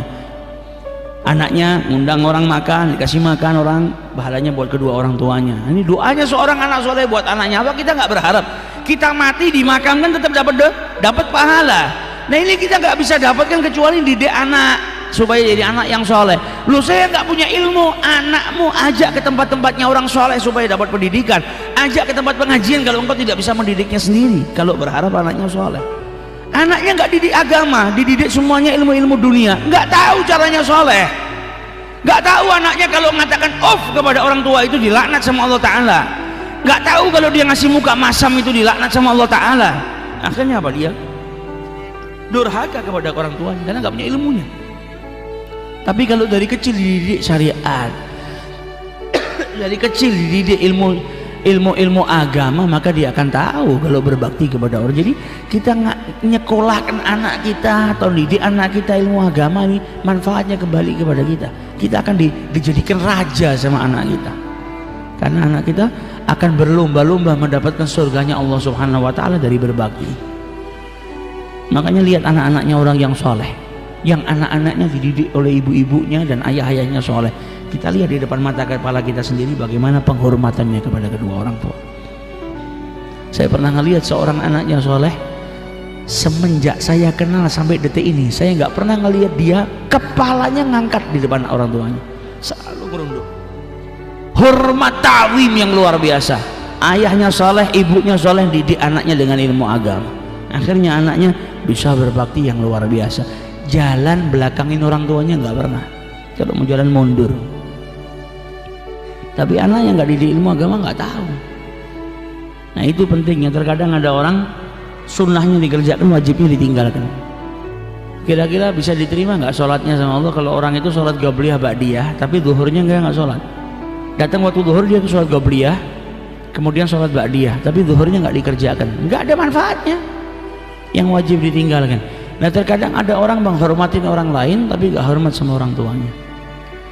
Anaknya ngundang orang makan, dikasih makan orang, pahalanya buat kedua orang tuanya. Ini doanya seorang anak soleh buat anaknya. Apa kita nggak berharap kita mati dimakamkan tetap dapat pahala? Nah ini kita nggak bisa dapatkan kecuali didik anak supaya jadi anak yang soleh. Lu saya nggak punya ilmu, anakmu ajak ke tempat-tempatnya orang soleh supaya dapat pendidikan. Ajak ke tempat pengajian kalau engkau tidak bisa mendidiknya sendiri. Kalau berharap anaknya soleh, anaknya nggak didik agama, dididik semuanya ilmu-ilmu dunia, nggak tahu caranya soleh, nggak tahu anaknya kalau mengatakan off kepada orang tua itu dilaknat sama Allah Ta'ala, nggak tahu kalau dia ngasih muka masam itu dilaknat sama Allah Ta'ala. Akhirnya apa? Dia durhaka kepada orang tuanya karena nggak punya ilmunya. Tapi kalau dari kecil dididik syariat, dari kecil dididik ilmu agama, maka dia akan tahu kalau berbakti kepada orang. Jadi kita nyekolahkan anak kita atau didik anak kita ilmu agama ini, manfaatnya kembali kepada kita. Kita akan dijadikan raja sama anak kita, karena anak kita akan berlomba-lomba mendapatkan surganya Allah Subhanahu wa taala dari berbakti. Makanya lihat anak-anaknya orang yang soleh, yang anak-anaknya dididik oleh ibu-ibunya dan ayah-ayahnya soleh. Kita lihat di depan mata kepala kita sendiri bagaimana penghormatannya kepada kedua orang tua. Saya pernah ngelihat seorang anaknya soleh, semenjak saya kenal sampai detik ini saya nggak pernah ngelihat dia kepalanya ngangkat di depan orang tuanya, selalu merunduk. Hormat ta'zim yang luar biasa. Ayahnya soleh, ibunya soleh, didik anaknya dengan ilmu agama. Akhirnya anaknya bisa berbakti yang luar biasa. Jalan belakangin orang tuanya nggak pernah. Kalau mau jalan mundur. Tapi anak yang nggak didik ilmu agama nggak tahu. Nah itu pentingnya. Terkadang ada orang sunnahnya dikerjakan, wajibnya ditinggalkan. Kira-kira bisa diterima nggak sholatnya sama Allah kalau orang itu sholat qabliyah ba'diyah tapi zuhurnya nggak sholat? Datang waktu zuhur dia ke sholat qabliyah, kemudian sholat ba'diyah tapi zuhurnya nggak dikerjakan, nggak ada manfaatnya. Yang wajib ditinggalkan. Nah terkadang ada orang menghormatin orang lain tapi gak hormat sama orang tuanya.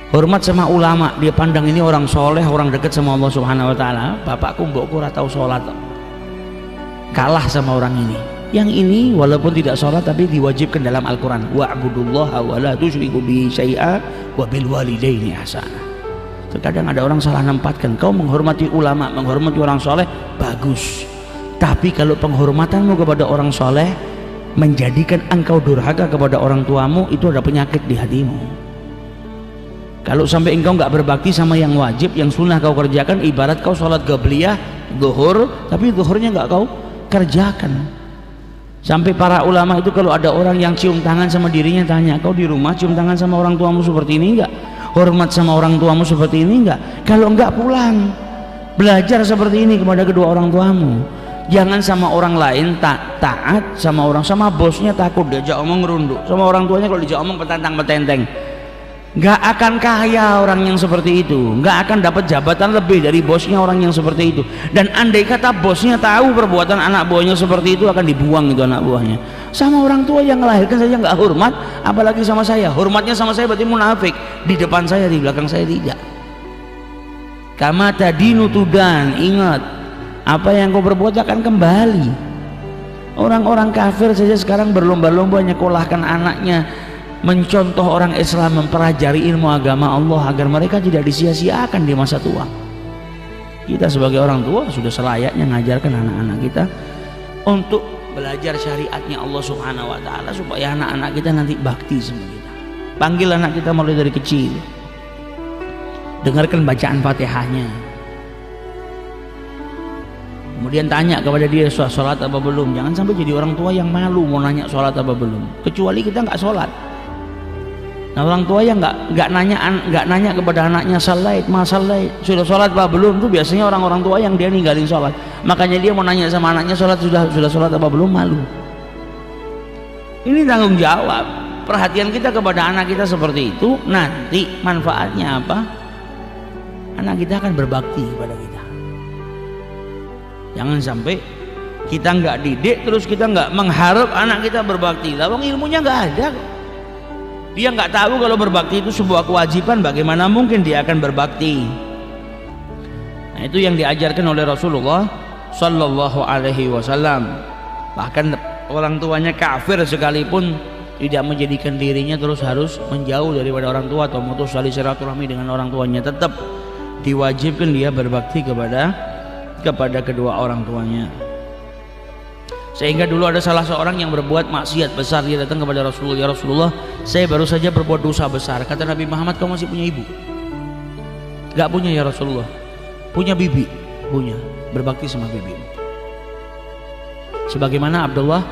Hormat sama ulama, dia pandang ini orang soleh, orang dekat sama Allah Subhanahu Wa Taala. Bapakku mbokku ora tau sholat, kalah sama orang ini. Yang ini walaupun tidak sholat tapi diwajibkan dalam Al-Quran. Wa'budullaha wa la tusyriku bihi syai'a wa bil walidaini ihsana. Terkadang ada orang salah nempatkan. Kau menghormati ulama, menghormati orang soleh, bagus. Tapi kalau penghormatanmu kepada orang soleh menjadikan engkau durhaka kepada orang tuamu, itu ada penyakit di hatimu. Kalau sampai engkau nggak berbakti sama yang wajib, yang sunnah kau kerjakan, ibarat kau sholat qabliyah zuhur tapi zuhurnya nggak kau kerjakan. Sampai para ulama itu kalau ada orang yang cium tangan sama dirinya, tanya, kau di rumah cium tangan sama orang tuamu seperti ini nggak? Hormat sama orang tuamu seperti ini nggak? Kalau nggak, pulang belajar seperti ini kepada kedua orang tuamu. Jangan sama orang lain taat, sama orang, sama bosnya takut diajak omong ngerunduk, sama orang tuanya kalau diajak omong petantang petenteng. Nggak akan kaya orang yang seperti itu, nggak akan dapat jabatan lebih dari bosnya orang yang seperti itu. Dan andai kata bosnya tahu perbuatan anak buahnya seperti itu, akan dibuang itu anak buahnya. Sama orang tua yang melahirkan saja nggak hormat, apalagi sama saya. Hormatnya sama saya berarti munafik, di depan saya, di belakang saya tidak. Kama tadinu tudan, ingat, apa yang kau berbuat akan kembali. Orang-orang kafir saja sekarang berlomba-lomba nyekolahkan anaknya, mencontoh orang Islam, mempelajari ilmu agama Allah agar mereka tidak disia-siakan di masa tua. Kita sebagai orang tua sudah selayaknya mengajarkan anak-anak kita untuk belajar syariatnya Allah Subhanahu Wa Taala supaya anak-anak kita nanti bakti sama kita. Panggil anak kita mulai dari kecil, dengarkan bacaan Fatihahnya, kemudian tanya kepada dia sholat apa belum. Jangan sampai jadi orang tua yang malu mau nanya sholat apa belum, kecuali kita nggak sholat. Nah orang tua yang nggak nanya kepada anaknya salait, sudah sholat apa belum, tuh biasanya orang-orang tua yang dia ninggalin sholat. Makanya dia mau nanya sama anaknya sholat sudah sholat apa belum, malu. Ini tanggung jawab. Perhatian kita kepada anak kita seperti itu, nanti manfaatnya apa? Anak kita akan berbakti kepada kita. Jangan sampai kita nggak didik terus kita nggak mengharap anak kita berbakti. Lawang ilmunya nggak ada. Dia nggak tahu kalau berbakti itu sebuah kewajiban. Bagaimana mungkin dia akan berbakti? Nah itu yang diajarkan oleh Rasulullah Sallallahu Alaihi Wasallam. Bahkan orang tuanya kafir sekalipun tidak menjadikan dirinya terus harus menjauh daripada orang tua atau memutus tali silaturahmi dengan orang tuanya. Tetap diwajibkan dia berbakti kepada kedua orang tuanya. Sehingga dulu ada salah seorang yang berbuat maksiat besar, dia datang kepada Rasulullah, ya Rasulullah, saya baru saja berbuat dosa besar. Kata Nabi Muhammad, kau masih punya ibu? Gak punya ya Rasulullah. Punya bibi? Punya. Berbakti sama bibi. Sebagaimana Abdullah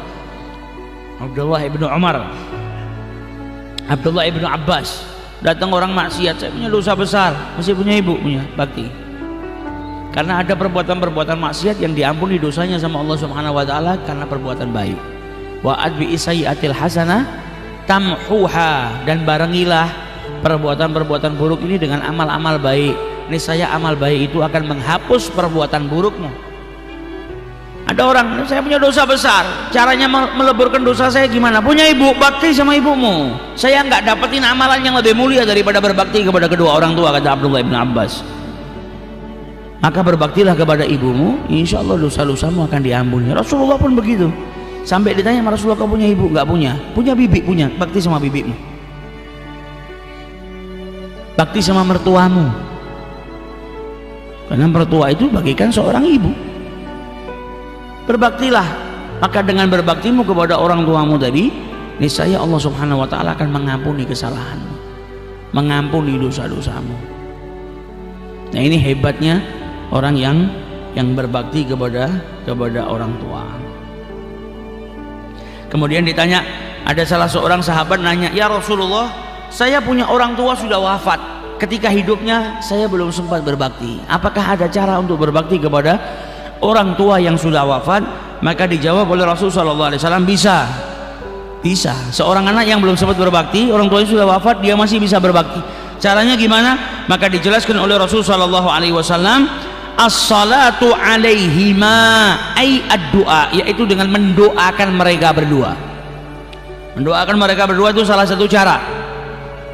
ibnu Umar, Abdullah ibnu Abbas, datang orang maksiat, saya punya dosa besar, masih punya ibu? Punya. Bakti. Karena ada perbuatan-perbuatan maksiat yang diampuni dosanya sama Allah Subhanahu Wa Taala karena perbuatan baik. Wa adbi isayyatil hasanah tamhuha, dan barengilah perbuatan-perbuatan buruk ini dengan amal-amal baik. Niscaya amal baik itu akan menghapus perbuatan burukmu. Ada orang, saya punya dosa besar, caranya meleburkan dosa saya gimana? Punya ibu, bakti sama ibumu. Saya nggak dapetin amalan yang lebih mulia daripada berbakti kepada kedua orang tua, kata Abdullah bin Abbas. Maka berbaktilah kepada ibumu, insya Allah dosa-dosamu akan diampuni. Rasulullah pun begitu. Sampai ditanya, Rasulullah kau punya ibu? Nggak punya. Punya bibi? Punya. Bakti sama bibimu, bakti sama mertuamu, karena mertua itu bagikan seorang ibu. Berbaktilah, maka dengan berbaktimu kepada orang tuamu tadi, niscaya Allah Subhanahu wa Ta'ala akan mengampuni kesalahanmu, mengampuni dosa-dosamu. Nah, ini hebatnya orang yang berbakti kepada orang tua. Kemudian ditanya, ada salah seorang sahabat nanya, ya Rasulullah, saya punya orang tua sudah wafat, ketika hidupnya saya belum sempat berbakti, apakah ada cara untuk berbakti kepada orang tua yang sudah wafat? Maka dijawab oleh Rasulullah SAW, bisa. Seorang anak yang belum sempat berbakti, orang tuanya sudah wafat, dia masih bisa berbakti. Caranya gimana? Maka dijelaskan oleh Rasulullah SAW, as-salatu alaihima ay ad-du'a, yaitu dengan mendoakan mereka berdua. Mendoakan mereka berdua itu salah satu cara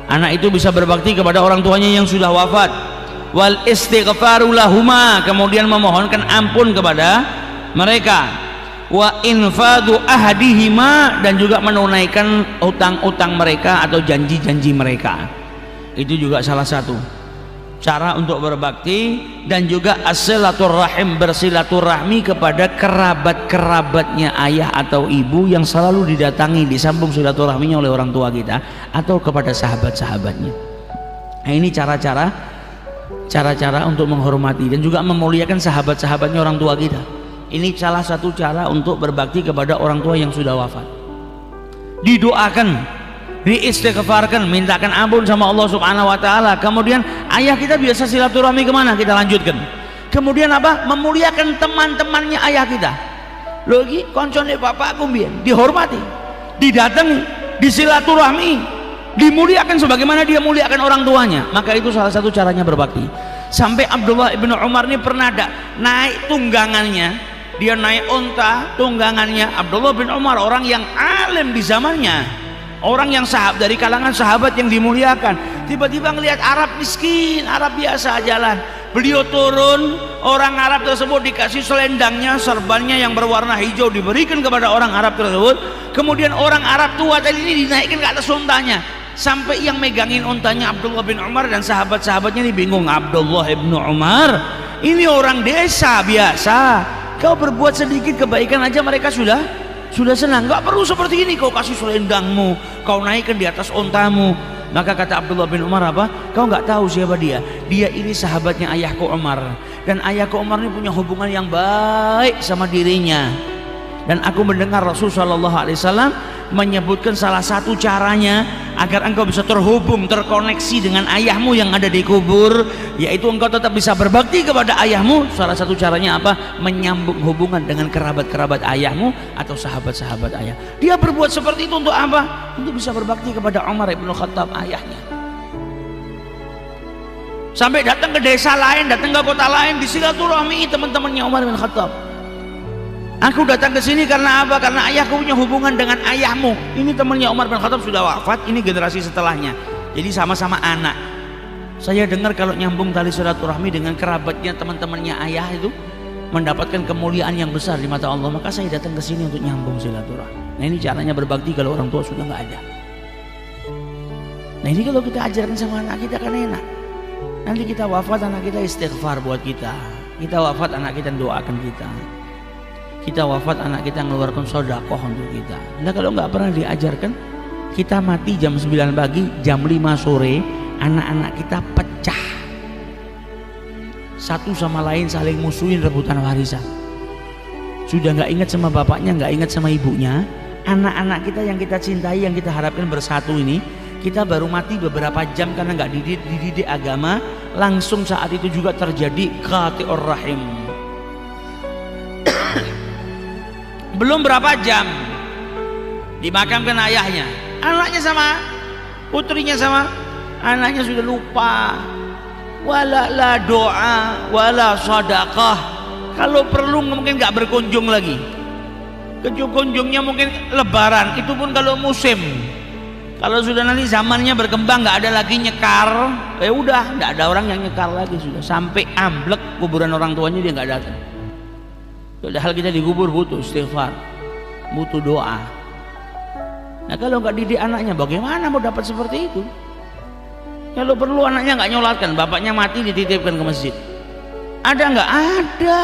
anak itu bisa berbakti kepada orang tuanya yang sudah wafat. Wal istighfaru lahuma, kemudian memohonkan ampun kepada mereka. Wa infadu ahadihima, dan juga menunaikan utang-utang mereka atau janji-janji mereka. Itu juga salah satu cara untuk berbakti. Dan juga as-silaturrahim, bersilaturahmi kepada kerabat-kerabatnya ayah atau ibu yang selalu didatangi, disambung silaturahminya oleh orang tua kita, atau kepada sahabat-sahabatnya. Nah, ini cara-cara untuk menghormati dan juga memuliakan sahabat-sahabatnya orang tua kita. Ini salah satu cara untuk berbakti kepada orang tua yang sudah wafat. Didoakan, diistighfarkan, mintakan ampun sama Allah Subhanahu wa Ta'ala. Kemudian ayah kita biasa silaturahmi kemana? Kita lanjutkan. Kemudian apa? Memuliakan teman-temannya ayah kita. Lho iki koncone bapakku mbiyen, dihormati, didatangi, disilaturahmi, dimuliakan sebagaimana dia muliakan orang tuanya. Maka itu salah satu caranya berbakti. Sampai Abdullah ibnu Umar ini pernah naik tunggangannya, dia naik unta tunggangannya. Abdullah bin Umar orang yang alim di zamannya, orang yang dari kalangan sahabat yang dimuliakan. Tiba-tiba ngelihat Arab miskin, Arab biasa jalan, beliau turun, orang Arab tersebut dikasih selendangnya, serbannya yang berwarna hijau diberikan kepada orang Arab tersebut. Kemudian orang Arab tua tadi ini dinaikkan ke atas untanya, sampai yang megangin untanya Abdullah bin Umar, dan sahabat-sahabatnya ini bingung. Abdullah bin Umar ini orang desa biasa, kau berbuat sedikit kebaikan aja mereka sudah senang, nggak perlu seperti ini, kau kasih selendangmu, kau naikkan di atas ontamu. Maka kata Abdullah bin Umar, apa? Kau nggak tahu siapa dia? Dia ini sahabatnya ayahku Umar, dan ayahku Umar ini punya hubungan yang baik sama dirinya. Dan aku mendengar Rasulullah SAW menyebutkan salah satu caranya agar engkau bisa terhubung, terkoneksi dengan ayahmu yang ada di kubur, yaitu engkau tetap bisa berbakti kepada ayahmu. Salah satu caranya apa? Menyambung hubungan dengan kerabat-kerabat ayahmu atau sahabat-sahabat ayah. Dia berbuat seperti itu untuk apa? Untuk bisa berbakti kepada Umar bin Khattab, ayahnya. Sampai datang ke desa lain, datang ke kota lain, disilaturahmi teman-temannya Umar bin Khattab. Aku datang ke sini karena apa? Karena ayahku punya hubungan dengan ayahmu. Ini temannya Umar bin Khattab sudah wafat, ini generasi setelahnya. Jadi sama-sama anak. Saya dengar kalau nyambung tali silaturahmi dengan kerabatnya, teman-temannya ayah itu mendapatkan kemuliaan yang besar di mata Allah. Maka saya datang ke sini untuk nyambung silaturahmi. Nah, ini caranya berbakti kalau orang tua sudah nggak ada. Nah, ini kalau kita ajarkan sama anak kita kan enak. Nanti kita wafat, anak kita istighfar buat kita. Kita wafat, anak kita doakan kita. Kita wafat, anak kita mengeluarkan sedekah untuk kita. Nah, kalau nggak pernah diajarkan, kita mati jam 9 pagi, jam 5 sore, anak-anak kita pecah, satu sama lain saling musuhin, rebutan warisan. Sudah nggak ingat sama bapaknya, nggak ingat sama ibunya. Anak-anak kita yang kita cintai, yang kita harapkan bersatu ini, kita baru mati beberapa jam karena nggak dididik agama, langsung saat itu juga terjadi qati'ur rahim. Belum berapa jam dimakamkan ayahnya, anaknya sama putrinya sama anaknya sudah lupa. Wala doa wala sedekah, kalau perlu mungkin nggak berkunjung lagi, kunjungnya mungkin lebaran, itu pun kalau musim. Kalau sudah nanti zamannya berkembang, nggak ada lagi nyekar, ya udah nggak ada orang yang nyekar lagi, sudah sampai amblek kuburan orang tuanya dia nggak datang. Padahal kita dikubur butuh istighfar. butuh doa. Nah kalau nggak didik anaknya, bagaimana mau dapat seperti itu? Kalau perlu anaknya nggak nyolatkan, bapaknya mati dititipkan ke masjid. Ada nggak? Ada.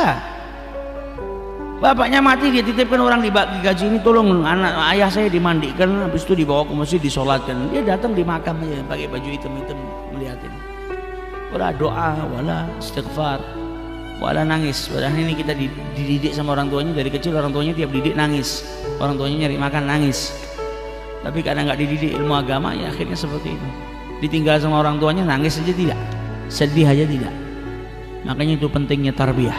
Bapaknya mati dia titipkan orang di gaji ini, tolong ayah saya dimandikan, habis itu dibawa ke masjid disolatkan. Dia datang di makam aja pakai baju hitam-hitam melihatin. Wala doa, wala istighfar, wala nangis. Padahal ini kita dididik sama orang tuanya dari kecil, orang tuanya tiap didik nangis, orang tuanya nyari makan nangis. Tapi karena nggak dididik ilmu agama, ya akhirnya seperti itu. Ditinggal sama orang tuanya nangis aja tidak, sedih aja tidak. Makanya itu pentingnya tarbiyah,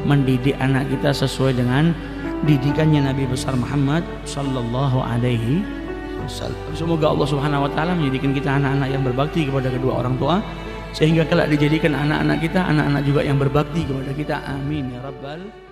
mendidik anak kita sesuai dengan didikannya Nabi besar Muhammad sallallahu alaihi wasallam. Semoga Allah Subhanahu wa taala menjadikan kita anak-anak yang berbakti kepada kedua orang tua, sehingga kelak dijadikan anak-anak kita anak-anak juga yang berbakti kepada kita. Amin ya rabbal